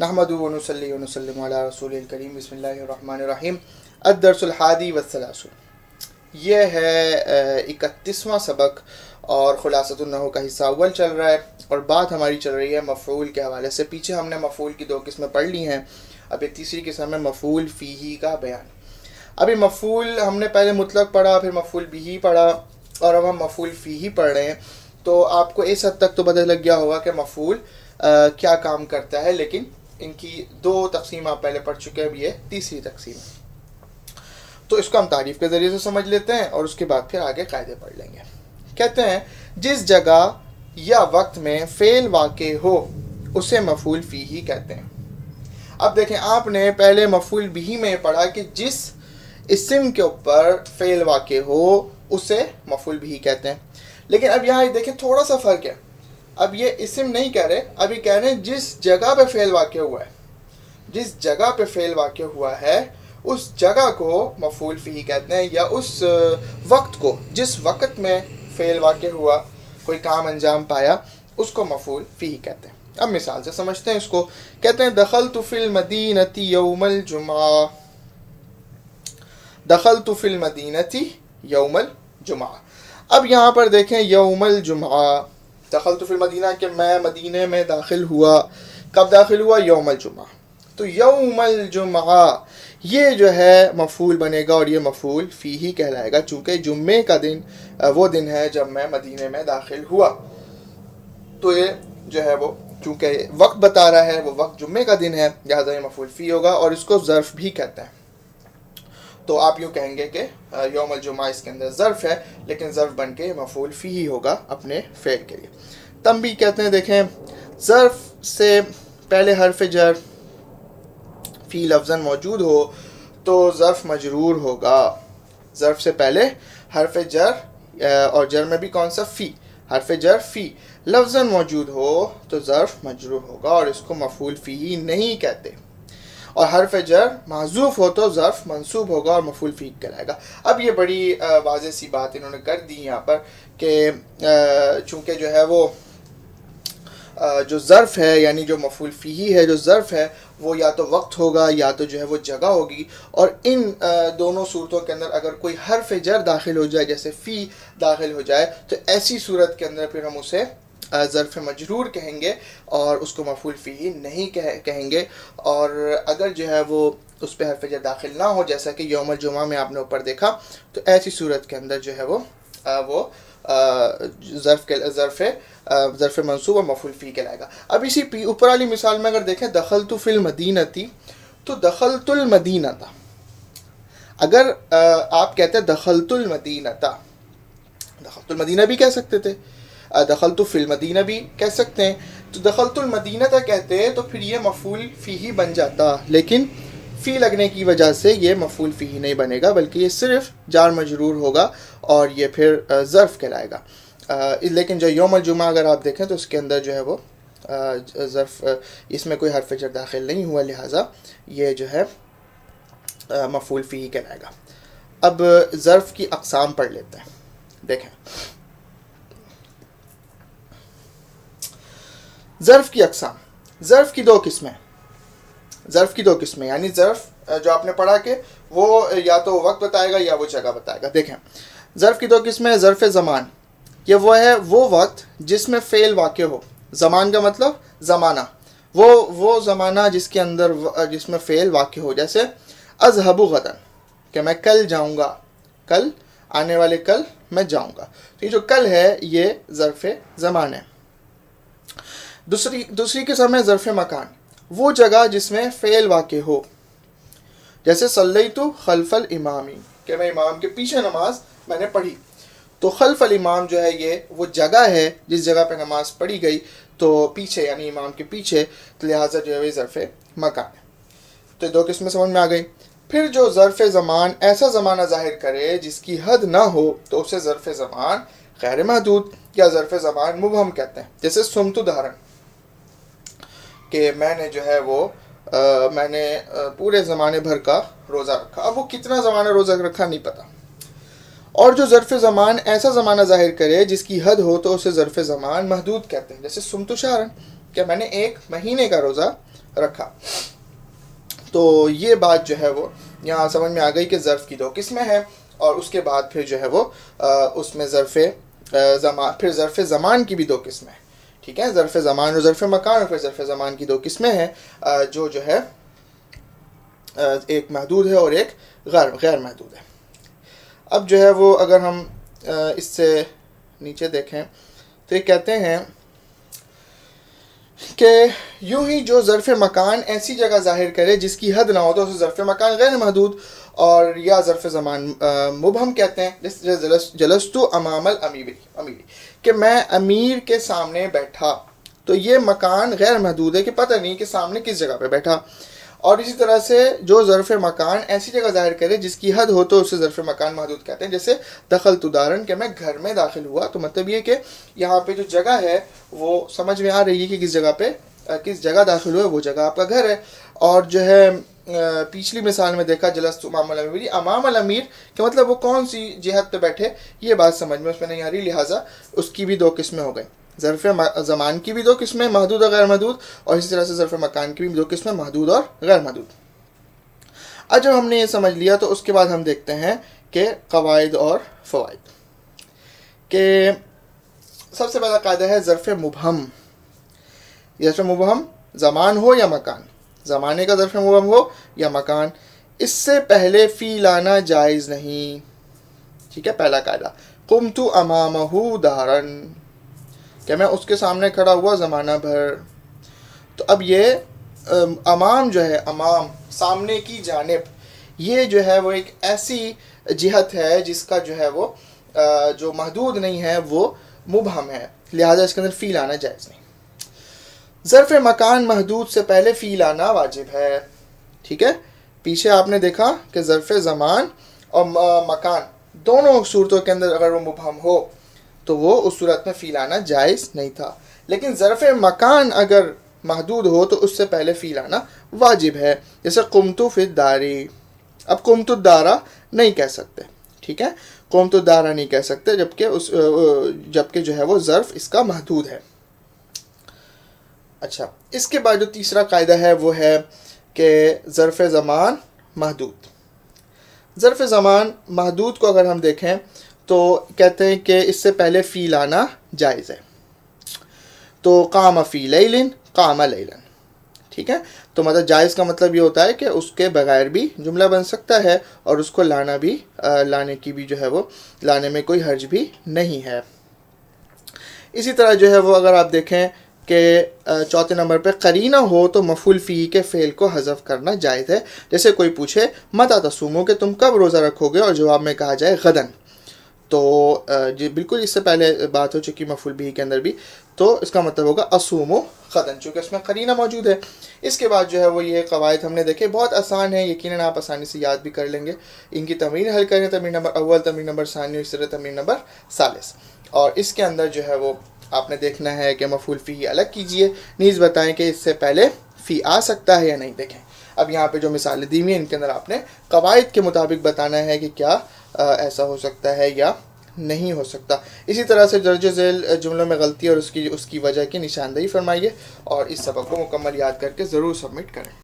نحمدہ و نصلی و نسلم علی رسول الکریم بسم اللہ الرحمن الرحیم الدرس الحادی والثلاثون. یہ ہے 31واں سبق اور خلاصۃ النحو کا حصہ اول چل رہا ہے اور بات ہماری چل رہی ہے مفعول کے حوالے سے. پیچھے ہم نے مفعول کی 2 قسمیں پڑھ لی ہیں. اب ایک تیسری قسم ہے مفعول فیہ کا بیان. ابھی مفعول ہم نے پہلے مطلق پڑھا، پھر مفعول بہ پڑھا اور اب ہم مفعول فیہ پڑھ رہے ہیں. تو آپ کو اس حد تک تو پتہ لگ گیا ہوگا کہ مفعول کیا کام کرتا ہے، لیکن ان کی 2 تقسیم آپ پہلے پڑھ چکے ہیں، اب یہ تیسری تقسیم ہے. تو اس کو ہم تعریف کے ذریعے سے سمجھ لیتے ہیں اور اس کے بعد پھر آگے قاعدے پڑھ لیں گے. کہتے ہیں جس جگہ یا وقت میں فعل واقع ہو اسے مفعول فیہ کہتے ہیں. اب دیکھیں، آپ نے پہلے مفعول بہ میں پڑھا کہ جس اسم کے اوپر فعل واقع ہو اسے مفعول بہ کہتے ہیں، لیکن اب یہاں دیکھیں تھوڑا سا فرق ہے. اب یہ اسم نہیں کہہ رہے، ابھی کہہ رہے ہیں جس جگہ پہ فعل واقع ہوا ہے، جس جگہ پہ فعل واقع ہوا ہے اس جگہ کو مفعول فیہ کہتے ہیں، یا اس وقت کو، جس وقت میں فعل واقع ہوا، کوئی کام انجام پایا، اس کو مفعول فیہ کہتے ہیں. اب مثال سے سمجھتے ہیں اس کو. کہتے ہیں دخلت فی المدینۃ یوم الجمعہ. دخلت فی المدینۃ یوم الجمعہ. اب یہاں پر دیکھیں یوم الجمعہ، دخلت فی المدینہ کہ میں مدینے میں داخل ہوا. کب داخل ہوا؟ یوم الجمعہ. تو یوم الجمعہ یہ جو ہے مفعول بنے گا اور یہ مفعول فیہ کہلائے گا، چونکہ جمعے کا دن وہ دن ہے جب میں مدینے میں داخل ہوا. تو یہ جو ہے وہ چونکہ وقت بتا رہا ہے، وہ وقت جمعے کا دن ہے، لہٰذا یہ مفعول فیہ ہوگا. اور اس کو ظرف بھی کہتے ہیں. تو آپ یوں کہیں گے کہ یوم الجمعہ اس کے اندر ظرف ہے، لیکن ظرف بن کے مفعول فیہ ہوگا اپنے فعل کے لیے. تنبیہ کہتے ہیں، دیکھیں ظرف سے پہلے حرف جر فی لفظاً موجود ہو تو ظرف مجرور ہوگا. ظرف سے پہلے حرف جر اور جر میں بھی کون سا؟ فی. حرف جر فی لفظاً موجود ہو تو ظرف مجرور ہوگا اور اس کو مفعول فیہ نہیں کہتے. اور حرف جر محذوف ہو تو ظرف منصوب ہوگا اور مفعول فیہ کہلائے گا. اب یہ بڑی واضح سی بات انہوں نے کر دی یہاں پر کہ چونکہ جو ہے وہ جو ظرف ہے، یعنی جو مفعول فیہ ہے، جو ظرف ہے وہ یا تو وقت ہوگا یا تو جو ہے وہ جگہ ہوگی. اور ان دونوں صورتوں کے اندر اگر کوئی حرف جر داخل ہو جائے، جیسے فی داخل ہو جائے، تو ایسی صورت کے اندر پھر ہم اسے ظرف مجرور کہیں گے اور اس کو مفعول فیہ نہیں کہیں گے. اور اگر جو ہے وہ اس پہ حرف جر داخل نہ ہو، جیسا کہ یوم الجمعہ میں آپ نے اوپر دیکھا، تو ایسی صورت کے اندر جو ہے وہ ظرف منصوب اور مفعول فیہ کہلائے گا. اب اسی اوپر والی مثال میں اگر دیکھیں دخلت فی المدینۃ، تو دخلت المدینہ، اگر آپ کہتے ہیں دخلت المدینہ، دخلت المدینہ بھی کہہ سکتے تھے، دخلت فی المدینہ بھی کہہ سکتے ہیں. تو دخلت المدینہ کہتے تو پھر یہ مفعول فیہ بن جاتا، لیکن فی لگنے کی وجہ سے یہ مفعول فیہ نہیں بنے گا، بلکہ یہ صرف جار مجرور ہوگا اور یہ پھر ظرف کہلائے گا. لیکن جو یوم الجمعہ اگر آپ دیکھیں تو اس کے اندر جو ہے وہ ظرف، اس میں کوئی حرف جر داخل نہیں ہوا، لہٰذا یہ جو ہے مفعول فیہ کہلائے گا. اب ظرف کی اقسام پڑھ لیتے ہیں. دیکھیں ظرف کی اقسام. ظرف کی 2 قسمیں. ظرف کی 2 قسمیں یعنی ظرف جو آپ نے پڑھا کہ وہ یا تو وقت بتائے گا یا وہ جگہ بتائے گا. دیکھیں ظرف کی 2 قسمیں. ظرف زمان، یہ وہ ہے وہ وقت جس میں فعل واقع ہو. زمان کا مطلب زمانہ، وہ زمانہ جس کے اندر جس میں فعل واقع ہو. جیسے اذهب غدا کہ میں کل جاؤں گا، کل آنے والے کل میں جاؤں گا. تو یہ جو کل ہے یہ ظرف زمان ہے. دوسری قسم ہے ظرف مکان، وہ جگہ جس میں فعل واقع ہو. جیسے صلیت خلف الامام کہ میں امام کے پیچھے نماز میں نے پڑھی. تو خلف الامام جو ہے یہ وہ جگہ ہے جس جگہ پہ نماز پڑھی گئی، تو پیچھے یعنی امام کے پیچھے، تو لہٰذا جو ہے ظرف مکان ہے. تو 2 قسمیں سمجھ میں آ گئی. پھر جو ظرف زمان ایسا زمانہ ظاہر کرے جس کی حد نہ ہو تو اسے ظرف زمان غیر محدود یا ظرف زمان مبہم کہتے ہیں. جیسے سمت دہرن کہ میں نے جو ہے وہ میں نے پورے زمانے بھر کا روزہ رکھا. اب وہ کتنا زمانہ روزہ رکھا نہیں پتا. اور جو ظرف زمان ایسا زمانہ ظاہر کرے جس کی حد ہو تو اسے ظرف زمان محدود کہتے ہیں. جیسے سمت شہرن کہ میں نے 1 مہینے کا روزہ رکھا. تو یہ بات جو ہے وہ یہاں سمجھ میں آ گئی کہ ظرف کی 2 قسمیں ہیں، اور اس کے بعد پھر جو ہے وہ اس میں پھر ظرف زمان کی بھی 2 قسمیں ہیں. ٹھیک ہے، ظرف زمان اور ظرف مکان، اور پھر ظرف زمان کی 2 قسمیں ہیں جو ہے ایک محدود ہے اور ایک غیر محدود ہے. اب جو ہے وہ اگر ہم اس سے نیچے دیکھیں تو یہ کہتے ہیں کہ یوں ہی جو ظرف مکان ایسی جگہ ظاہر کرے جس کی حد نہ ہو تو اسے ظرف مکان غیر محدود اور یا ظرف زمان مبہم کہتے ہیں. جلستو امام الامیری، کہ میں امیر کے سامنے بیٹھا، تو یہ مکان غیر محدود ہے کہ پتہ نہیں کہ سامنے کس جگہ پہ بیٹھا. اور اسی طرح سے جو ظرف مکان ایسی جگہ ظاہر کرے جس کی حد ہو تو اسے ظرف مکان محدود کہتے ہیں. جیسے دخلت دارن، کہ میں گھر میں داخل ہوا، تو مطلب یہ کہ یہاں پہ جو جگہ ہے وہ سمجھ میں آ رہی ہے کہ کس جگہ داخل ہوئے، وہ جگہ آپ کا گھر ہے. اور جو ہے پچھلی مثال میں دیکھا جلست امام الامیر، امام الامیر کہ مطلب وہ کون سی جہت پہ بیٹھے، یہ بات سمجھ میں اس میں نہیں آ رہی، لہٰذا اس کی بھی 2 قسمیں ہو گئی. ظرف زمان کی بھی 2 قسمیں، محدود اور غیر محدود، اور اسی طرح سے ظرف مکان کی بھی 2 قسمیں، محدود اور غیر محدود. اب جب ہم نے یہ سمجھ لیا تو اس کے بعد ہم دیکھتے ہیں کہ قواعد اور فوائد. کہ سب سے پہلا قاعدہ ہے ظرف مبہم. ظرف مبہم زمان ہو یا مکان، زمانے کا ظرف مبہم ہو یا مکان، اس سے پہلے فی لانا جائز نہیں. ٹھیک ہے، پہلا قاعدہ. قمت امامہ دارن، کہ میں اس کے سامنے کھڑا ہوا زمانہ بھر. تو اب یہ امام جو ہے، امام سامنے کی جانب، یہ جو ہے وہ ایک ایسی جہت ہے جس کا جو ہے وہ جو محدود نہیں ہے، وہ مبہم ہے، لہذا اس کے اندر فی لانا جائز نہیں. ظرف مکان محدود سے پہلے فی لانا واجب ہے. ٹھیک ہے، پیچھے آپ نے دیکھا کہ ظرف زمان اور مکان دونوں صورتوں کے اندر اگر وہ مبہم ہو تو وہ اس صورت میں فی لانا جائز نہیں تھا. لیکن ظرف مکان اگر محدود ہو تو اس سے پہلے فی لانا واجب ہے. جیسے قمت فی الداری، اب قمت الدارا نہیں کہہ سکتے. ٹھیک ہے، قمت الدارا نہیں کہہ سکتے جبکہ جو ہے وہ ظرف اس کا محدود ہے. اچھا، اس کے بعد جو تیسرا قاعدہ ہے وہ ہے کہ ظرف زمان محدود. ظرف زمان محدود کو اگر ہم دیکھیں تو کہتے ہیں کہ اس سے پہلے فی لانا جائز ہے. تو قام فی لیلن، قام لیلن. ٹھیک ہے، تو مطلب جائز کا مطلب یہ ہوتا ہے کہ اس کے بغیر بھی جملہ بن سکتا ہے اور اس کو لانے کی بھی جو ہے وہ لانے میں کوئی حرج بھی نہیں ہے. اسی طرح جو ہے وہ اگر آپ دیکھیں کہ چوتھے نمبر پہ قرینہ ہو تو مفعول فی کے فعل کو حذف کرنا جائز ہے. جیسے کوئی پوچھے متی تصومو، کہ تم کب روزہ رکھو گے، اور جواب میں کہا جائے غدن، تو جی بالکل اس سے پہلے بات ہو چکی مفعول بھی کے اندر بھی، تو اس کا مطلب ہوگا اصومو غدن، چونکہ اس میں قرینہ موجود ہے. اس کے بعد جو ہے وہ یہ قواعد ہم نے دیکھے، بہت آسان ہے، یقیناً آپ آسانی سے یاد بھی کر لیں گے. ان کی تمرین حل کریں، تمرین نمبر اول، تمرین نمبر ثانی، اور اس طرح تمرین نمبر ثالث. اور اس کے اندر جو ہے وہ آپ نے دیکھنا ہے کہ مفعول فی الگ کیجئے، نیز بتائیں کہ اس سے پہلے فی آ سکتا ہے یا نہیں. دیکھیں اب یہاں پہ جو مثالیں دی ہوئی ہیں ان کے اندر آپ نے قواعد کے مطابق بتانا ہے کہ کیا ایسا ہو سکتا ہے یا نہیں ہو سکتا. اسی طرح سے درج ذیل جملوں میں غلطی اور اس کی وجہ کی نشاندہی فرمائیے، اور اس سبق کو مکمل یاد کر کے ضرور سبمٹ کریں.